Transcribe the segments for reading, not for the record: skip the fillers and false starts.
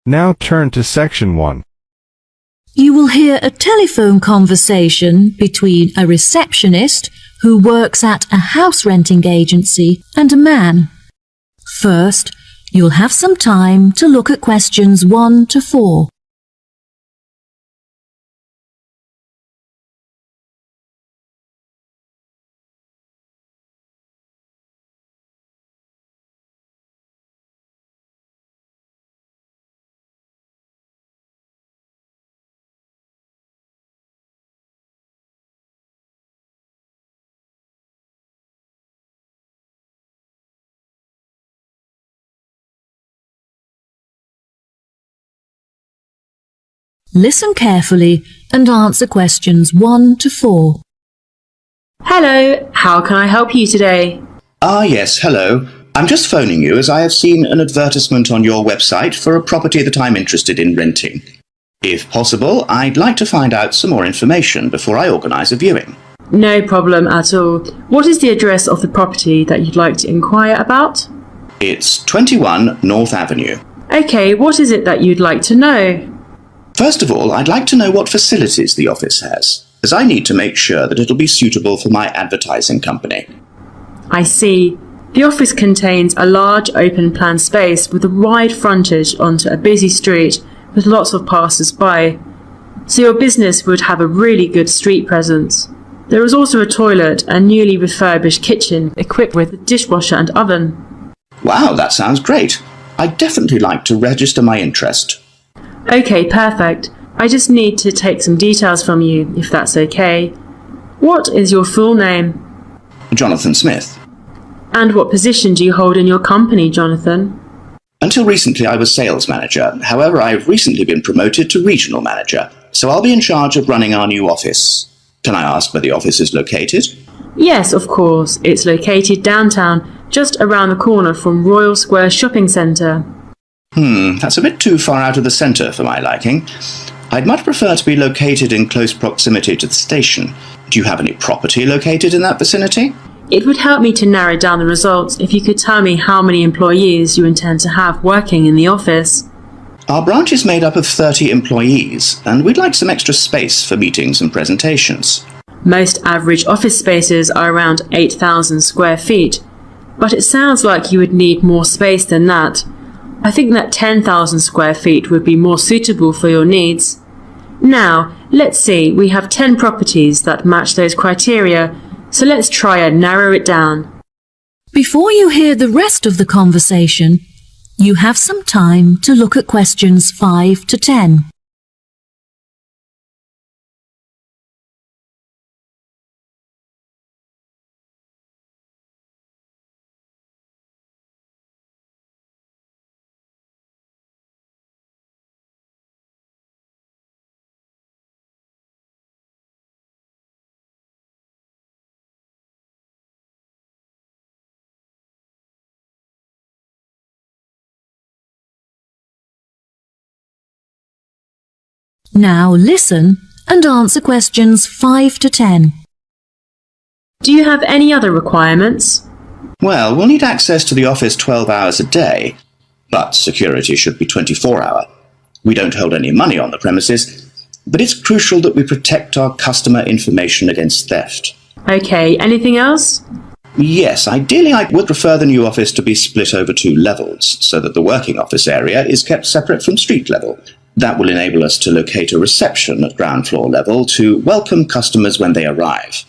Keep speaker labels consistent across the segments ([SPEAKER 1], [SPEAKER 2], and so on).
[SPEAKER 1] Now turn to section 1.
[SPEAKER 2] You will hear a telephone conversation between a receptionist who works at a house renting agency and a man. First, you'll have some time to look at questions 1 to 4. Listen carefully and answer questions 1 to 4.
[SPEAKER 3] Hello, how can I help you today?
[SPEAKER 4] Yes, hello. I'm just phoning you as I have seen an advertisement on your website for a property that I'm interested in renting. If possible, I'd like to find out some more information before I organise a viewing.
[SPEAKER 3] No problem at all. What is the address of the property that you'd like to inquire about?
[SPEAKER 4] It's 21 North Avenue.
[SPEAKER 3] Okay, what is it that you'd like to know?
[SPEAKER 4] First of all, I'd like to know what facilities the office has, as I need to make sure that it'll be suitable for my advertising company.
[SPEAKER 3] I see. The office contains a large open-plan space with a wide frontage onto a busy street with lots of passers-by, so your business would have a really good street presence. There is also a toilet and newly refurbished kitchen equipped with a dishwasher and oven.
[SPEAKER 4] Wow, that sounds great. I'd definitely like to register my interest.
[SPEAKER 3] Okay, perfect. I just need to take some details from you, if that's okay. What is your full name?
[SPEAKER 4] Jonathan Smith.
[SPEAKER 3] And what position do you hold in your company, Jonathan?
[SPEAKER 4] Until recently I was sales manager. However, I've recently been promoted to regional manager, so I'll be in charge of running our new office. Can I ask where the office is located?
[SPEAKER 3] Yes, of course. It's located downtown, just around the corner from Royal Square Shopping Centre.
[SPEAKER 4] That's a bit too far out of the centre for my liking. I'd much prefer to be located in close proximity to the station. Do you have any property located in that vicinity?
[SPEAKER 3] It would help me to narrow down the results if you could tell me how many employees you intend to have working in the office.
[SPEAKER 4] Our branch is made up of 30 employees, and we'd like some extra space for meetings and presentations.
[SPEAKER 3] Most average office spaces are around 8,000 square feet, but it sounds like you would need more space than that. I think that 10,000 square feet would be more suitable for your needs. Now, let's see, we have 10 properties that match those criteria, so let's try and narrow it down.
[SPEAKER 2] Before you hear the rest of the conversation, you have some time to look at questions 5 to 10. Now listen and answer questions 5 to 10.
[SPEAKER 3] Do you have any other requirements?
[SPEAKER 4] Well, we'll need access to the office 12 hours a day, but security should be 24-hour. We don't hold any money on the premises, but it's crucial that we protect our customer information against theft.
[SPEAKER 3] Okay, anything else?
[SPEAKER 4] Yes, ideally I would prefer the new office to be split over 2 levels, so that the working office area is kept separate from street level. That will enable us to locate a reception at ground floor level to welcome customers when they arrive.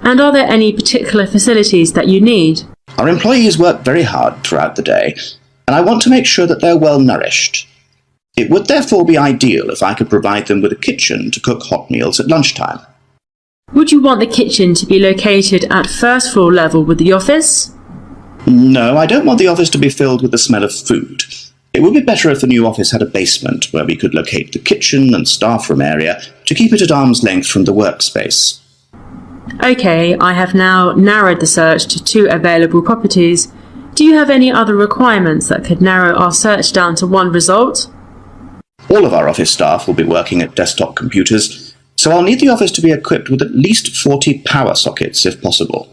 [SPEAKER 3] And are there any particular facilities that you need?
[SPEAKER 4] Our employees work very hard throughout the day, and I want to make sure that they're well nourished. It would therefore be ideal if I could provide them with a kitchen to cook hot meals at lunchtime.
[SPEAKER 3] Would you want the kitchen to be located at first floor level with the office?
[SPEAKER 4] No, I don't want the office to be filled with the smell of food. It would be better if the new office had a basement where we could locate the kitchen and staff room area to keep it at arm's length from the workspace.
[SPEAKER 3] Okay, I have now narrowed the search to 2 available properties. Do you have any other requirements that could narrow our search down to 1 result?
[SPEAKER 4] All of our office staff will be working at desktop computers, so I'll need the office to be equipped with at least 40 power sockets if possible.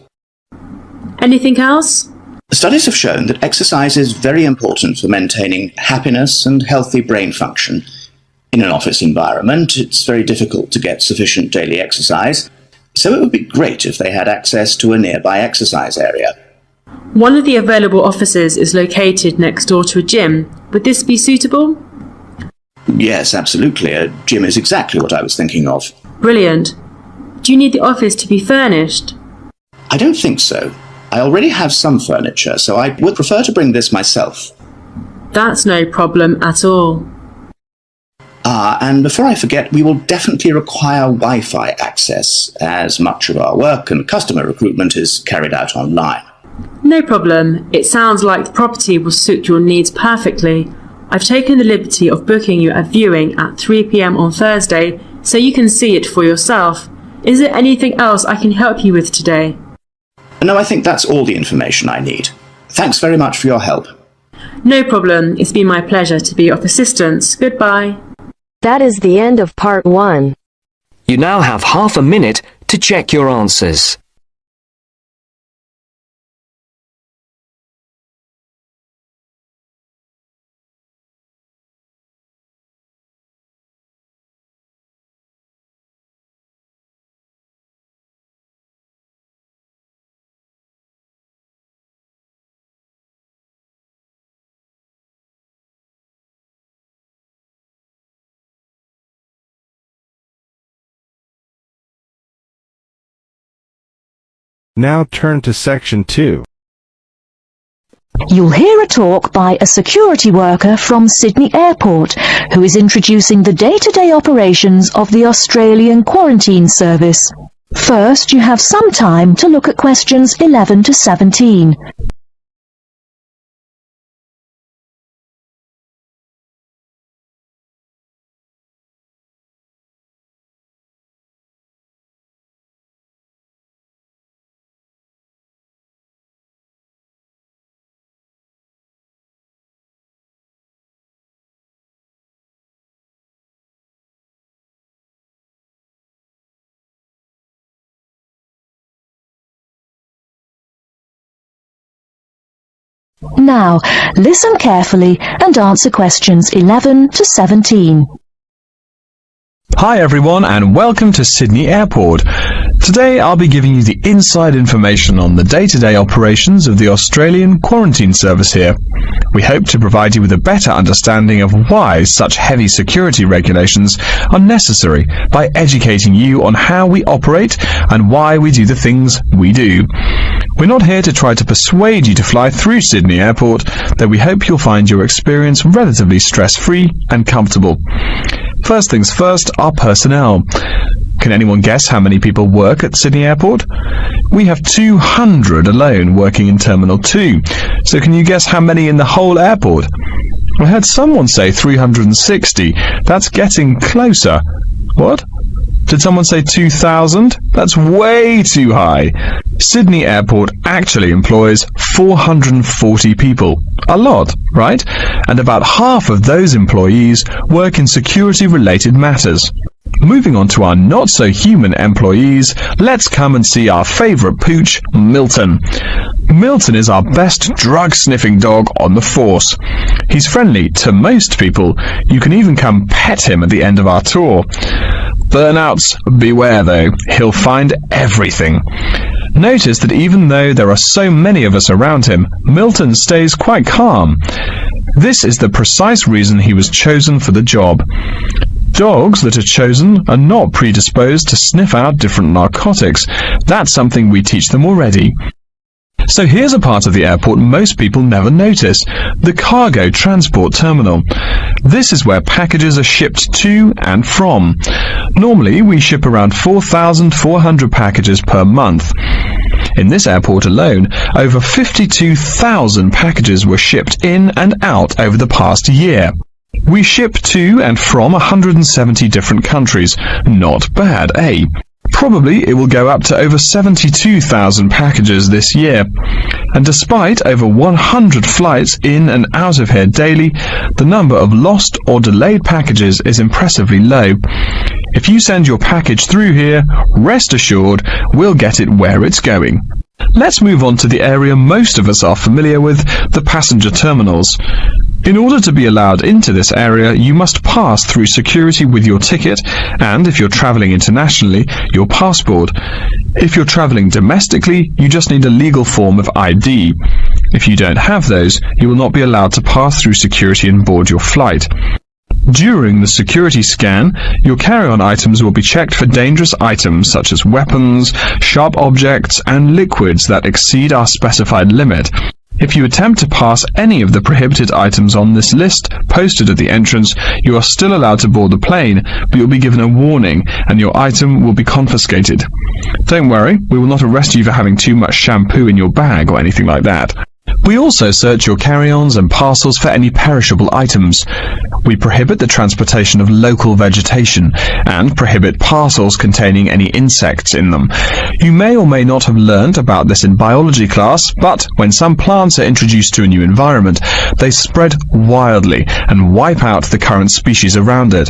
[SPEAKER 3] Anything else?
[SPEAKER 4] Studies have shown that exercise is very important for maintaining happiness and healthy brain function. In an office environment, it's very difficult to get sufficient daily exercise, so it would be great if they had access to a nearby exercise area.
[SPEAKER 3] One of the available offices is located next door to a gym. Would this be suitable?
[SPEAKER 4] Yes, absolutely. A gym is exactly what I was thinking of.
[SPEAKER 3] Brilliant. Do you need the office to be furnished?
[SPEAKER 4] I don't think so. I already have some furniture, so I would prefer to bring this myself.
[SPEAKER 3] That's no problem at all.
[SPEAKER 4] And before I forget, we will definitely require Wi-Fi access, as much of our work and customer recruitment is carried out online.
[SPEAKER 3] No problem. It sounds like the property will suit your needs perfectly. I've taken the liberty of booking you a viewing at 3 p.m. on Thursday, so you can see it for yourself. Is there anything else I can help you with today?
[SPEAKER 4] No, I think that's all the information I need. Thanks very much for your help.
[SPEAKER 3] No problem. It's been my pleasure to be of assistance. Goodbye.
[SPEAKER 5] That is the end of part 1.
[SPEAKER 6] You now have half a minute to check your answers.
[SPEAKER 1] Now turn to section 2.
[SPEAKER 2] You'll hear a talk by a security worker from Sydney Airport who is introducing the day-to-day operations of the Australian Quarantine Service. First, you have some time to look at questions 11 to 17. Now, listen carefully and answer questions 11 to 17.
[SPEAKER 7] Hi everyone and welcome to Sydney Airport. Today I'll be giving you the inside information on the day-to-day operations of the Australian Quarantine Service here. We hope to provide you with a better understanding of why such heavy security regulations are necessary by educating you on how we operate and why we do the things we do. We're not here to try to persuade you to fly through Sydney Airport, though we hope you'll find your experience relatively stress-free and comfortable. First things first, our personnel. Can anyone guess how many people work at Sydney Airport? We have 200 alone working in Terminal 2. So can you guess how many in the whole airport? I heard someone say 360. That's getting closer. What? Did someone say 2,000? That's way too high. Sydney Airport actually employs 440 people. A lot, right? And about half of those employees work in security-related matters. Moving on to our not-so-human employees, let's come and see our favourite pooch, Milton. Milton is our best drug-sniffing dog on the force. He's friendly to most people. You can even come pet him at the end of our tour. Burnouts, beware though, he'll find everything. Notice that even though there are so many of us around him, Milton stays quite calm. This is the precise reason he was chosen for the job. Dogs that are chosen are not predisposed to sniff out different narcotics. That's something we teach them already. So here's a part of the airport most people never notice, the cargo transport terminal. This is where packages are shipped to and from. Normally, we ship around 4,400 packages per month. In this airport alone, over 52,000 packages were shipped in and out over the past year. We ship to and from 170 different countries. Not bad, eh? Probably it will go up to over 72,000 packages this year. And despite over 100 flights in and out of here daily, the number of lost or delayed packages is impressively low. If you send your package through here, rest assured we'll get it where it's going. Let's move on to the area most of us are familiar with, the passenger terminals. In order to be allowed into this area, you must pass through security with your ticket and, if you're travelling internationally, your passport. If you're travelling domestically, you just need a legal form of ID. If you don't have those, you will not be allowed to pass through security and board your flight. During the security scan, your carry-on items will be checked for dangerous items such as weapons, sharp objects, and liquids that exceed our specified limit. If you attempt to pass any of the prohibited items on this list posted at the entrance, you are still allowed to board the plane, but you'll be given a warning and your item will be confiscated. Don't worry, we will not arrest you for having too much shampoo in your bag or anything like that. We also search your carry-ons and parcels for any perishable items. We prohibit the transportation of local vegetation and prohibit parcels containing any insects in them. You may or may not have learned about this in biology class, but when some plants are introduced to a new environment, they spread wildly and wipe out the current species around it.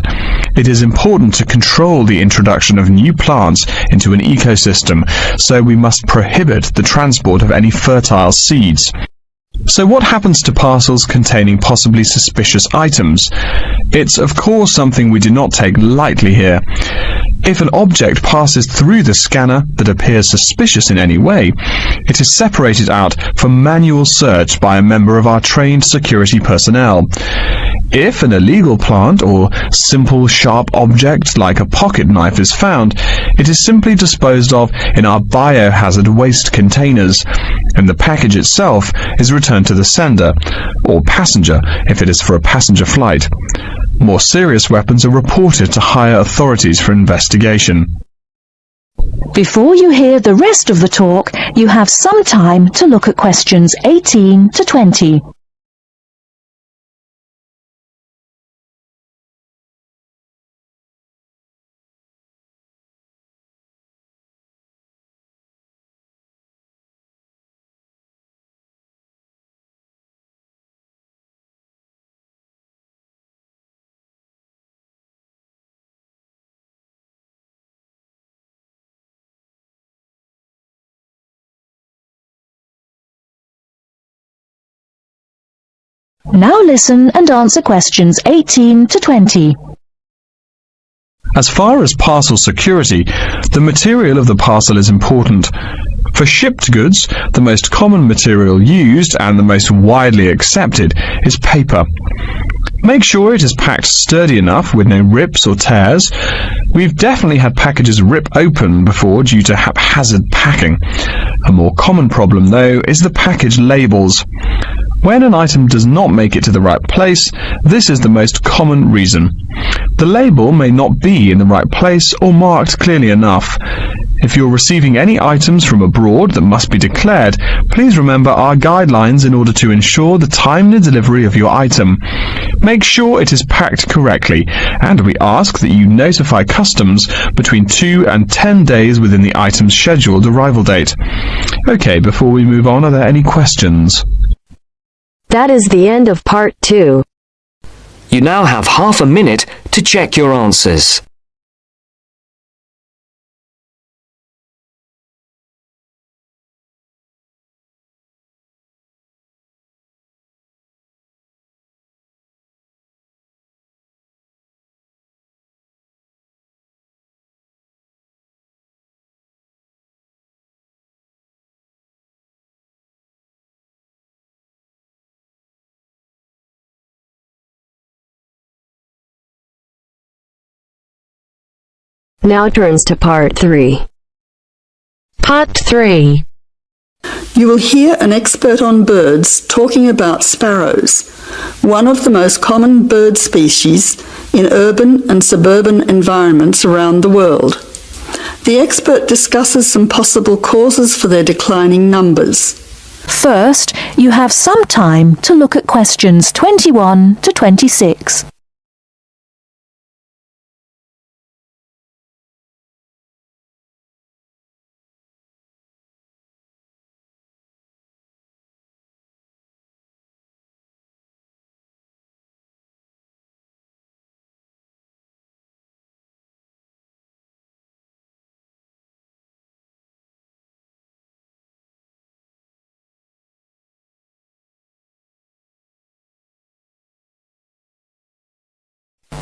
[SPEAKER 7] It is important to control the introduction of new plants into an ecosystem, so we must prohibit the transport of any fertile seeds. So what happens to parcels containing possibly suspicious items? It's of course something we do not take lightly here. If an object passes through the scanner that appears suspicious in any way, it is separated out for manual search by a member of our trained security personnel. If an illegal plant or simple sharp object like a pocket knife is found, it is simply disposed of in our biohazard waste containers, and the package itself is returned to the sender, or passenger if it is for a passenger flight. More serious weapons are reported to higher authorities for investigation.
[SPEAKER 2] Before you hear the rest of the talk, you have some time to look at questions 18 to 20. Now listen and answer questions 18 to 20.
[SPEAKER 7] As far as parcel security, the material of the parcel is important. For shipped goods, the most common material used and the most widely accepted is paper. Make sure it is packed sturdy enough with no rips or tears. We've definitely had packages rip open before due to haphazard packing. A more common problem, though, is the package labels. When an item does not make it to the right place, this is the most common reason. The label may not be in the right place or marked clearly enough. If you're receiving any items from abroad that must be declared, please remember our guidelines in order to ensure the timely delivery of your item. Make sure it is packed correctly, and we ask that you notify customs between 2 and 10 days within the item's scheduled arrival date. Okay, before we move on, are there any questions?
[SPEAKER 5] That is the end of part 2.
[SPEAKER 6] You now have half a minute to check your answers.
[SPEAKER 5] Now turns to part 3. Part 3.
[SPEAKER 8] You will hear an expert on birds talking about sparrows, one of the most common bird species in urban and suburban environments around the world. The expert discusses some possible causes for their declining numbers.
[SPEAKER 2] First, you have some time to look at questions 21 to 26.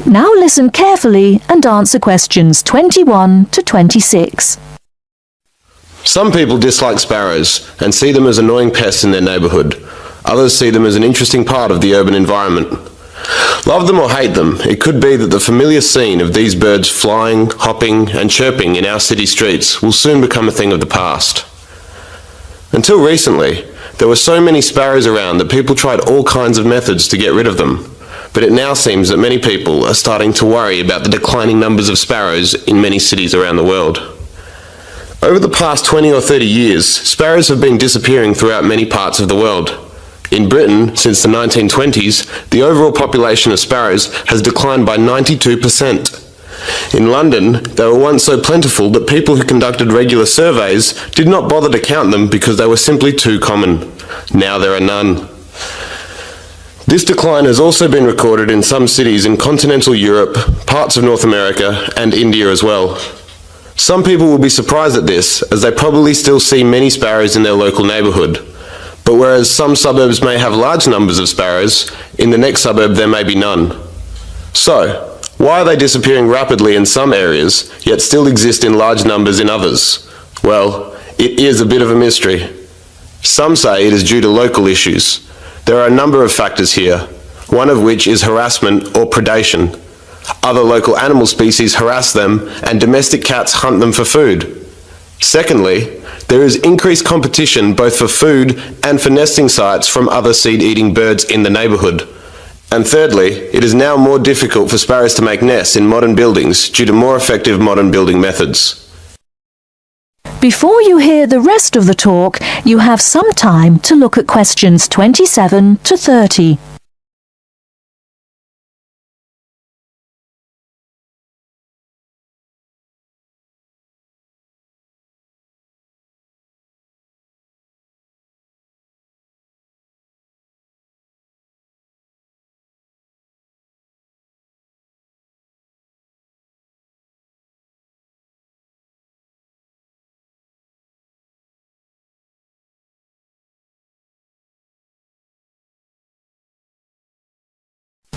[SPEAKER 2] Now listen carefully and answer questions 21 to 26.
[SPEAKER 9] Some people dislike sparrows and see them as annoying pests in their neighbourhood. Others see them as an interesting part of the urban environment. Love them or hate them, it could be that the familiar scene of these birds flying, hopping and chirping in our city streets will soon become a thing of the past. Until recently, there were so many sparrows around that people tried all kinds of methods to get rid of them. But it now seems that many people are starting to worry about the declining numbers of sparrows in many cities around the world. Over the past 20 or 30 years, sparrows have been disappearing throughout many parts of the world. In Britain, since the 1920s, the overall population of sparrows has declined by 92%. In London, they were once so plentiful that people who conducted regular surveys did not bother to count them because they were simply too common. Now there are none. This decline has also been recorded in some cities in continental Europe, parts of North America, and India as well. Some people will be surprised at this, as they probably still see many sparrows in their local neighbourhood. But whereas some suburbs may have large numbers of sparrows, in the next suburb there may be none. So, why are they disappearing rapidly in some areas, yet still exist in large numbers in others? Well, it is a bit of a mystery. Some say it is due to local issues. There are a number of factors here, one of which is harassment or predation. Other local animal species harass them, and domestic cats hunt them for food. Secondly, there is increased competition both for food and for nesting sites from other seed-eating birds in the neighbourhood. And thirdly, it is now more difficult for sparrows to make nests in modern buildings due to more effective modern building methods.
[SPEAKER 2] Before you hear the rest of the talk, you have some time to look at questions 27 to 30.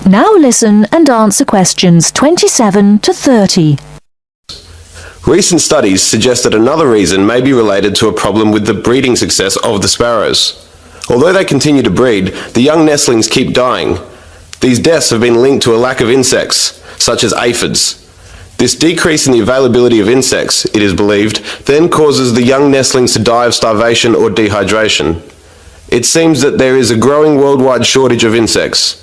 [SPEAKER 2] Now listen and answer questions 27 to 30.
[SPEAKER 9] Recent studies suggest that another reason may be related to a problem with the breeding success of the sparrows. Although they continue to breed, the young nestlings keep dying. These deaths have been linked to a lack of insects, such as aphids. This decrease in the availability of insects, it is believed, then causes the young nestlings to die of starvation or dehydration. It seems that there is a growing worldwide shortage of insects,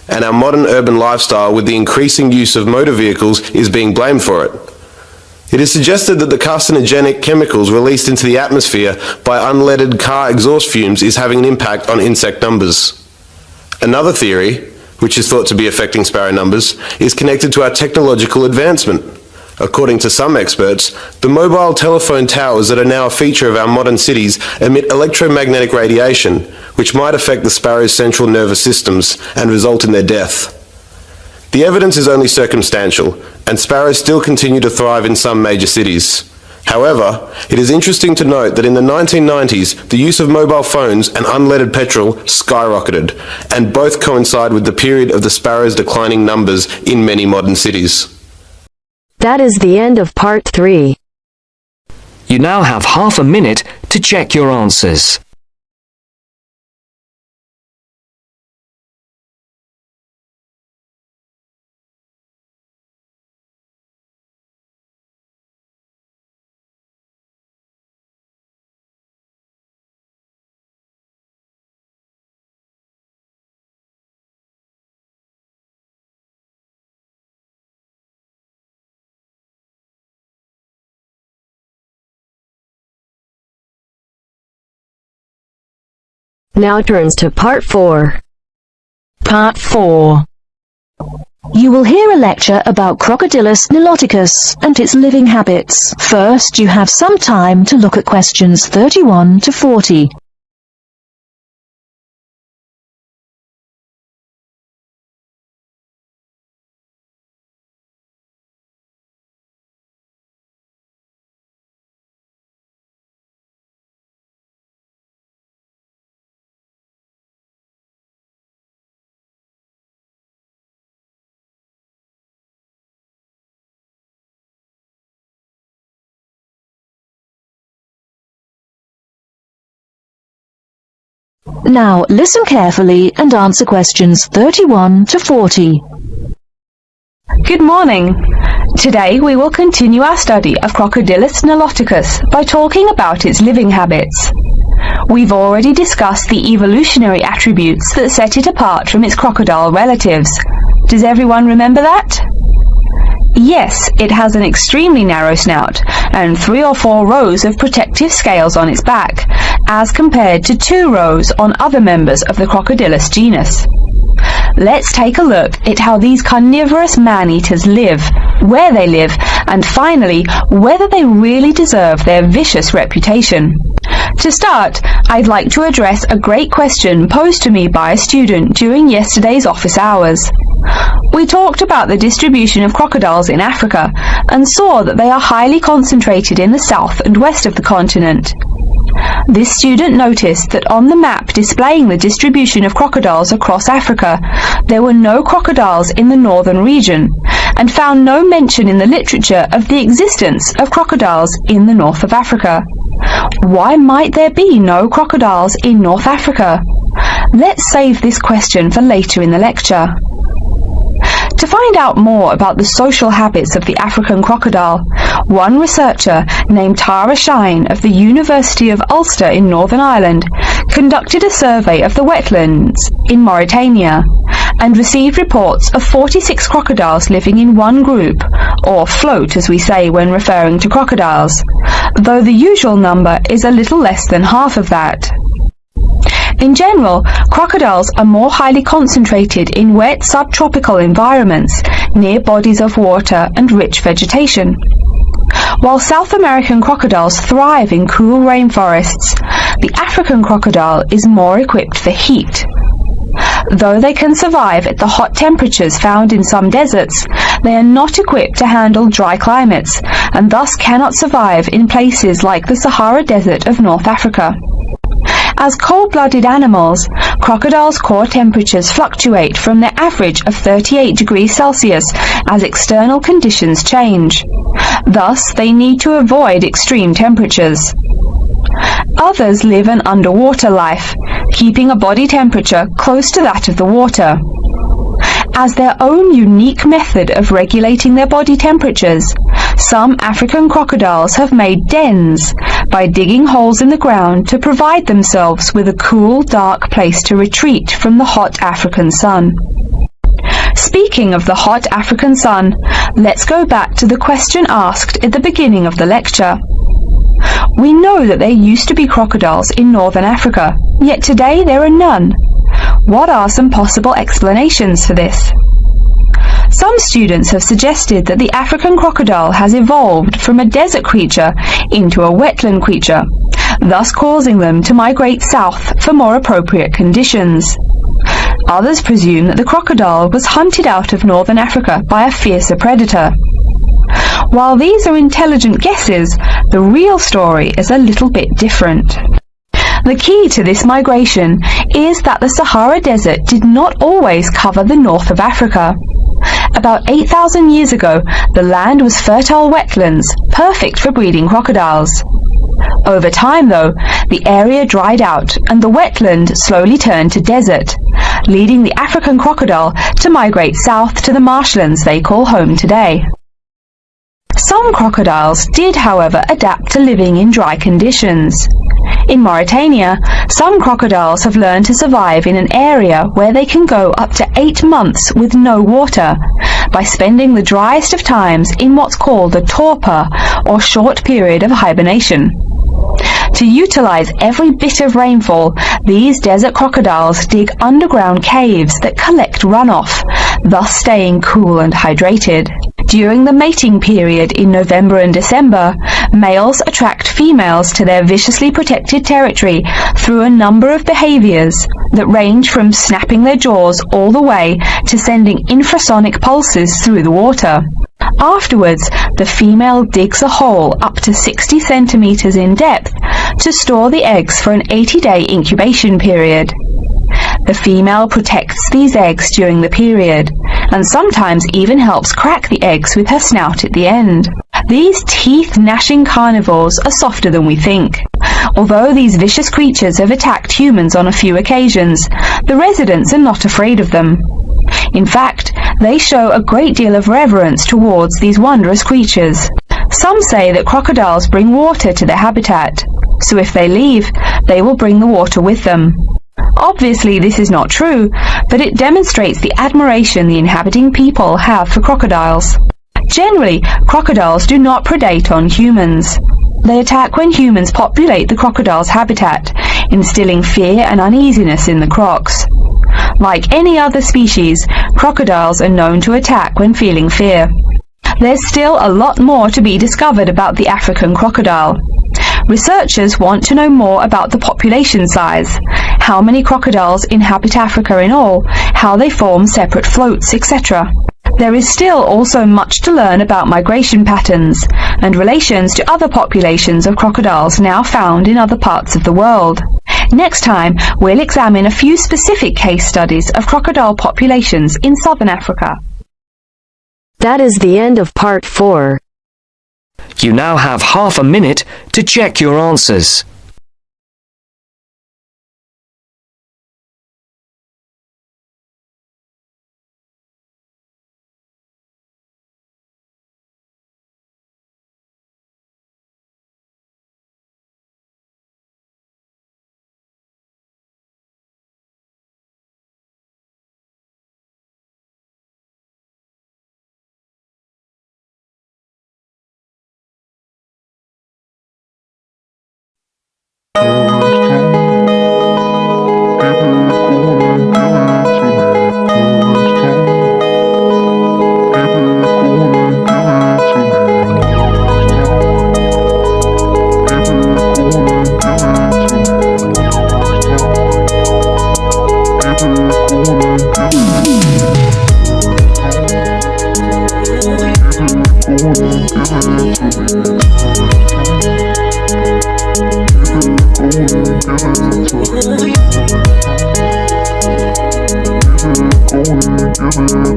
[SPEAKER 9] and our modern urban lifestyle with the increasing use of motor vehicles is being blamed for it. It is suggested that the carcinogenic chemicals released into the atmosphere by unleaded car exhaust fumes is having an impact on insect numbers. Another theory, which is thought to be affecting sparrow numbers, is connected to our technological advancement. According to some experts, the mobile telephone towers that are now a feature of our modern cities emit electromagnetic radiation, which might affect the sparrow's central nervous systems and result in their death. The evidence is only circumstantial, and sparrows still continue to thrive in some major cities. However, it is interesting to note that in the 1990s, the use of mobile phones and unleaded petrol skyrocketed, and both coincide with the period of the sparrow's declining numbers in many modern cities.
[SPEAKER 5] That is the end of part 3.
[SPEAKER 6] You now have half a minute to check your answers.
[SPEAKER 5] Now turns to part 4.
[SPEAKER 2] Part 4. You will hear a lecture about Crocodilus niloticus and its living habits. First, you have some time to look at questions 31 to 40. Now listen carefully and answer questions 31 to 40.
[SPEAKER 10] Good morning. Today we will continue our study of Crocodilus niloticus by talking about its living habits. We've already discussed the evolutionary attributes that set it apart from its crocodile relatives. Does everyone remember that? Yes, it has an extremely narrow snout and 3 or 4 rows of protective scales on its back, as compared to 2 rows on other members of the Crocodilus genus. Let's take a look at how these carnivorous man-eaters live, where they live, and finally, whether they really deserve their vicious reputation. To start, I'd like to address a great question posed to me by a student during yesterday's office hours. We talked about the distribution of crocodiles in Africa and saw that they are highly concentrated in the south and west of the continent. This student noticed that on the map displaying the distribution of crocodiles across Africa, there were no crocodiles in the northern region, and found no mention in the literature of the existence of crocodiles in the north of Africa. Why might there be no crocodiles in North Africa? Let's save this question for later in the lecture. To find out more about the social habits of the African crocodile, one researcher named Tara Shine of the University of Ulster in Northern Ireland conducted a survey of the wetlands in Mauritania and received reports of 46 crocodiles living in one group, or float as we say when referring to crocodiles, though the usual number is a little less than half of that. In general, crocodiles are more highly concentrated in wet subtropical environments near bodies of water and rich vegetation. While South American crocodiles thrive in cool rainforests, the African crocodile is more equipped for heat. Though they can survive at the hot temperatures found in some deserts, they are not equipped to handle dry climates and thus cannot survive in places like the Sahara Desert of North Africa. As cold-blooded animals, crocodiles' core temperatures fluctuate from their average of 38 degrees Celsius as external conditions change. Thus, they need to avoid extreme temperatures. Others live an underwater life, keeping a body temperature close to that of the water. As their own unique method of regulating their body temperatures, some African crocodiles have made dens by digging holes in the ground to provide themselves with a cool, dark place to retreat from the hot African sun. Speaking of the hot African sun, let's go back to the question asked at the beginning of the lecture. We know that there used to be crocodiles in northern Africa, yet today there are none. What are some possible explanations for this? Some students have suggested that the African crocodile has evolved from a desert creature into a wetland creature, thus causing them to migrate south for more appropriate conditions. Others presume that the crocodile was hunted out of northern Africa by a fiercer predator. While these are intelligent guesses, the real story is a little bit different. The key to this migration is that the Sahara Desert did not always cover the north of Africa. About 8,000 years ago, the land was fertile wetlands, perfect for breeding crocodiles. Over time, though, the area dried out and the wetland slowly turned to desert, leading the African crocodile to migrate south to the marshlands they call home today. Some crocodiles did, however, adapt to living in dry conditions. In Mauritania, some crocodiles have learned to survive in an area where they can go up to 8 months with no water, by spending the driest of times in what's called a torpor, or short period of hibernation. To utilize every bit of rainfall, these desert crocodiles dig underground caves that collect runoff, thus staying cool and hydrated. During the mating period in November and December, males attract females to their viciously protected territory through a number of behaviors that range from snapping their jaws all the way to sending infrasonic pulses through the water. Afterwards, the female digs a hole up to 60 centimeters in depth to store the eggs for an 80-day incubation period. The female protects these eggs during the period, and sometimes even helps crack the eggs with her snout at the end. These teeth-gnashing carnivores are softer than we think. Although these vicious creatures have attacked humans on a few occasions, the residents are not afraid of them. In fact, they show a great deal of reverence towards these wondrous creatures. Some say that crocodiles bring water to their habitat, so if they leave, they will bring the water with them. Obviously, this is not true, but it demonstrates the admiration the inhabiting people have for crocodiles. Generally, crocodiles do not predate on humans. They attack when humans populate the crocodile's habitat, instilling fear and uneasiness in the crocs. Like any other species, crocodiles are known to attack when feeling fear. There's still a lot more to be discovered about the African crocodile. Researchers want to know more about the population size, how many crocodiles inhabit Africa in all, how they form separate floats, etc. There is still also much to learn about migration patterns and relations to other populations of crocodiles now found in other parts of the world. Next time, we'll examine a few specific case studies of crocodile populations in southern Africa.
[SPEAKER 5] That is the end of part 4.
[SPEAKER 6] You now have half a minute to check your answers.
[SPEAKER 1] Give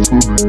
[SPEAKER 1] it to me.